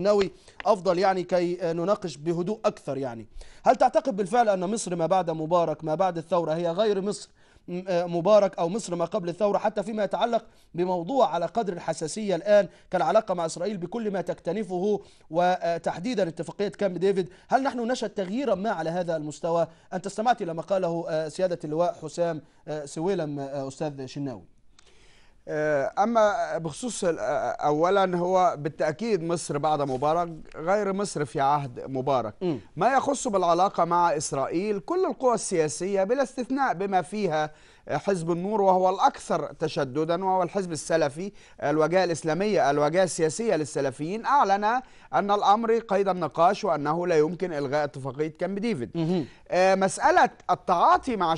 ناوي أفضل يعني كي نناقش بهدوء أكثر. يعني هل تعتقد بالفعل أن مصر ما بعد مبارك ما بعد الثورة هي غير مصر مبارك أو مصر ما قبل الثورة، حتى فيما يتعلق بموضوع على قدر الحساسية الآن كالعلاقة مع إسرائيل بكل ما تكتنفه وتحديدا اتفاقية كامب ديفيد؟ هل نحن نشهد تغييرا ما على هذا المستوى؟ أنت استمعت إلى ما قاله سيادة اللواء حسام سويلم أستاذ شناوي. أما بخصوص أولا هو بالتأكيد مصر بعد مبارك غير مصر في عهد مبارك. ما يخص بالعلاقة مع إسرائيل كل القوى السياسية بلا استثناء بما فيها حزب النور وهو الأكثر تشددا وهو الحزب السلفي، الوجهة الإسلامية الوجهة السياسية للسلفيين، أعلن أن الأمر قيد النقاش وأنه لا يمكن إلغاء اتفاقية كامب ديفيد. مسألة التعاطي مع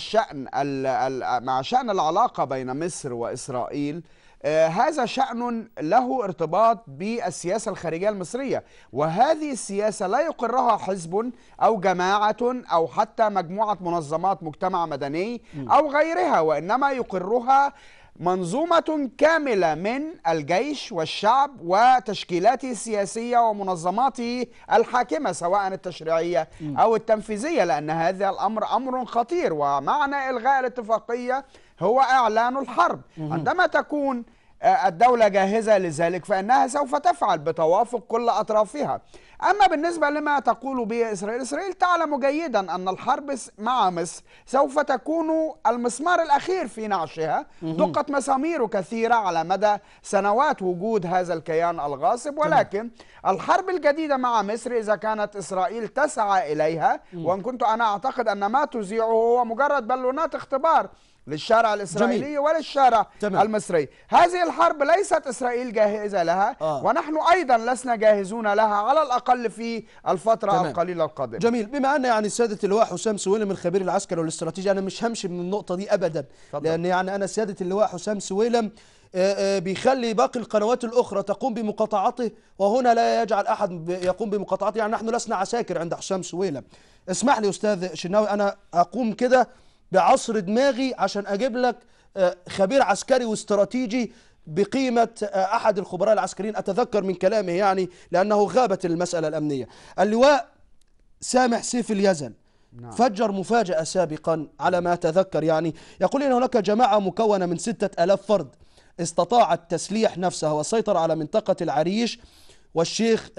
شأن العلاقة بين مصر وإسرائيل، هذا شأن له ارتباط بالسياسة الخارجية المصرية، وهذه السياسة لا يقرها حزب أو جماعة أو حتى مجموعة منظمات مجتمع مدني أو غيرها، وإنما يقرها منظومة كاملة من الجيش والشعب وتشكيلاته السياسية ومنظماته الحاكمة سواء التشريعية أو التنفيذية، لأن هذا الأمر أمر خطير، ومعنى إلغاء الاتفاقية هو إعلان الحرب. عندما تكون الدولة جاهزة لذلك فإنها سوف تفعل بتوافق كل أطرافها. أما بالنسبة لما تقول به إسرائيل تعلم جيدا أن الحرب مع مصر سوف تكون المسمار الأخير في نعشها. دقت مسامير كثيرة على مدى سنوات وجود هذا الكيان الغاصب، ولكن الحرب الجديدة مع مصر إذا كانت إسرائيل تسعى إليها، وإن كنت أنا أعتقد أن ما تذيعه هو مجرد بالونات اختبار للشارع الإسرائيلي جميل. وللشارع المصري، هذه الحرب ليست إسرائيل جاهزة لها ونحن أيضا لسنا جاهزون لها على الأقل في الفترة القليلة القادمة. جميل. بما أن يعني سيادة اللواء حسام سويلم الخبير العسكري والاستراتيجي، أنا مش همشي من النقطة دي أبدا، لأن يعني أنا سيادة اللواء حسام سويلم بيخلي باقي القنوات الأخرى تقوم بمقاطعته، وهنا لا يجعل أحد يقوم بمقاطعته. يعني نحن لسنا عساكر عند حسام سويلم. اسمح لي أستاذ شناوي، أنا أقوم كده بعصر دماغي عشان أجيب لك خبير عسكري واستراتيجي بقيمة أحد الخبراء العسكريين، أتذكر من كلامه يعني لأنه غابت المسألة الأمنية. اللواء سامح سيف اليزن فجر مفاجأة سابقا على ما أتذكر، يعني يقول إن هناك جماعة مكونة من 6000 فرد استطاعت تسليح نفسها والسيطرة على منطقة العريش والشيخ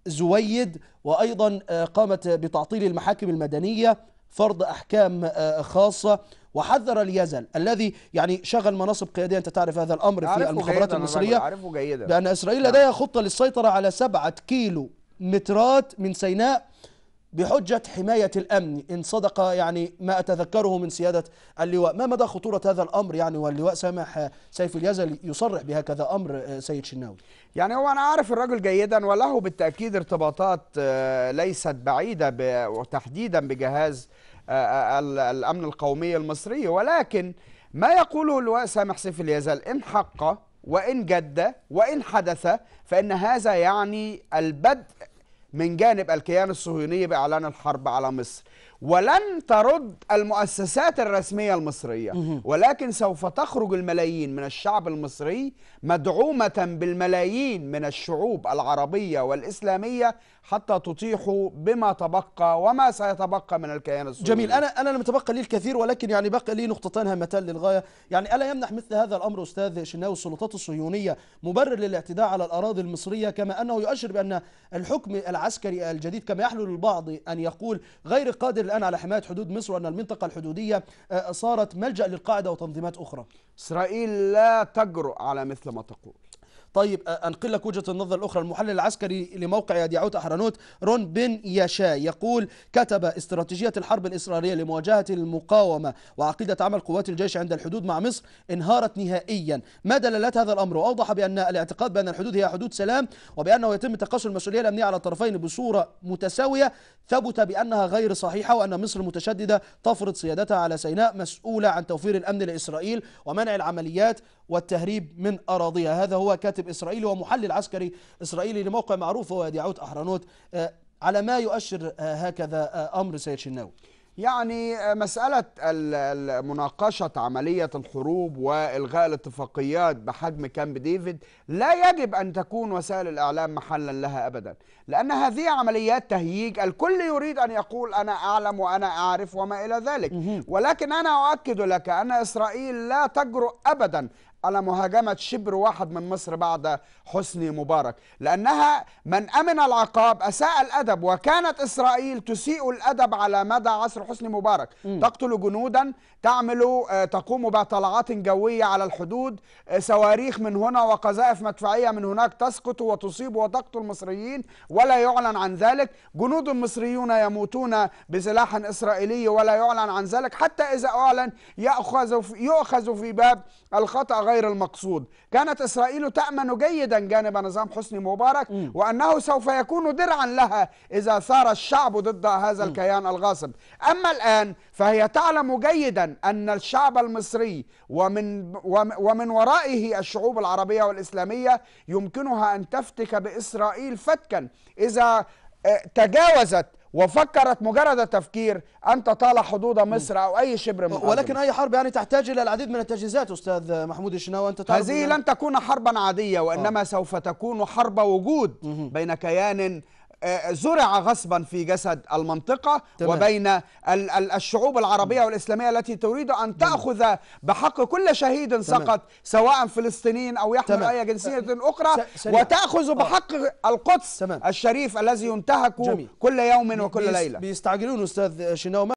زويد، وأيضا قامت بتعطيل المحاكم المدنية، فرض أحكام خاصة، وحذر اليزن الذي يعني شغل مناصب قيادية، أنت تعرف هذا الأمر في المخابرات المصرية، بأن إسرائيل لديها خطة للسيطرة على 7 كيلو مترات من سيناء بحجة حماية الأمن، إن صدق يعني ما أتذكره من سيادة اللواء. ما مدى خطورة هذا الأمر يعني، واللواء سامح سيف اليزن يصرح بهكذا أمر سيد شناوي؟ يعني هو أنا عارف الرجل جيدا وله بالتأكيد ارتباطات ليست بعيدة وتحديدا بجهاز الأمن القومي المصري، ولكن ما يقوله اللواء سامح سيف اليزن إن حق وإن جد وإن حدث فإن هذا يعني البدء من جانب الكيان الصهيوني بإعلان الحرب على مصر، ولن ترد المؤسسات الرسمية المصرية، ولكن سوف تخرج الملايين من الشعب المصري مدعومة بالملايين من الشعوب العربية والإسلامية حتى تطيحوا بما تبقى وما سيتبقى من الكيان الصهيوني. جميل. أنا لم يتبقى لي الكثير، ولكن يعني بقى لي نقطتان هامتان للغاية. يعني ألا يمنح مثل هذا الأمر أستاذ شناوي السلطات الصهيونية مبرر للاعتداء على الأراضي المصرية، كما أنه يؤشر بأن الحكم العسكري الجديد كما يحلو للبعض أن يقول غير قادر الآن على حماية حدود مصر، وأن المنطقة الحدودية صارت ملجأ للقاعدة وتنظيمات أخرى؟ إسرائيل لا تجرؤ على مثل ما تقول. طيب أنقل لك وجهة النظر الأخرى. المحلل العسكري لموقع يديعوت أحرنوت رون بن يشاي يقول: كتب استراتيجية الحرب الإسرائيلية لمواجهة المقاومة وعقيدة عمل قوات الجيش عند الحدود مع مصر انهارت نهائيا. ما دلالات هذا الأمر؟ وأوضح بأن الاعتقاد بأن الحدود هي حدود سلام وبأنه يتم تقاسم المسؤولية الأمنية على الطرفين بصورة متساوية ثبت بأنها غير صحيحة، وأن مصر المتشددة تفرض سيادتها على سيناء مسؤولة عن توفير الأمن لإسرائيل ومنع العمليات والتهريب من أراضيها. هذا هو كاتب إسرائيلي ومحلل عسكري إسرائيلي لموقع معروف هو يديعوت أحرنوت. على ما يؤشر هكذا أمر سيد شناوي؟ يعني مسألة مناقشة عملية الحروب وإلغاء الاتفاقيات بحجم كامب ديفيد لا يجب أن تكون وسائل الإعلام محلا لها أبدا، لأن هذه عمليات تهييج. الكل يريد أن يقول أنا أعلم وأنا أعرف وما إلى ذلك، ولكن أنا أؤكد لك أن إسرائيل لا تجرؤ أبدا على مهاجمة شبر واحد من مصر بعد حسني مبارك، لأنها من أمن العقاب أساء الأدب، وكانت إسرائيل تسيء الأدب على مدى عصر حسني مبارك. تقتل جنودا، تقوم بطلعات جوية على الحدود، صواريخ من هنا وقذائف مدفعية من هناك تسقط وتصيب وتقتل مصريين ولا يعلن عن ذلك. جنود مصريون يموتون بسلاح إسرائيلي ولا يعلن عن ذلك، حتى إذا أعلن يؤخذ في باب الخطأ غير المقصود. كانت إسرائيل تأمن جيدا جانب نظام حسني مبارك وأنه سوف يكون درعا لها إذا ثار الشعب ضد هذا الكيان الغاصب. أما الآن فهي تعلم جيدا أن الشعب المصري ومن ورائه الشعوب العربية والإسلامية يمكنها أن تفتك بإسرائيل فتكا إذا تجاوزت وفكرت مجرد التفكير أن تطال حدود مصر أو أي شبر من أرض ولكن مصر. أي حرب يعني تحتاج إلى العديد من التجهيزات أستاذ محمود الشناوي. أنت تعرف هذه لن تكون حربا عادية، وإنما سوف تكون حرب وجود بين كيان زرع غصبا في جسد المنطقة وبين الشعوب العربية والإسلامية التي تريد أن تأخذ بحق كل شهيد سقط، سواء فلسطينيين أو يحمل أي جنسية أخرى، وتأخذ بحق القدس الشريف الذي ينتهك كل يوم وكل ليلة. بيستعجلون أستاذ شناوي.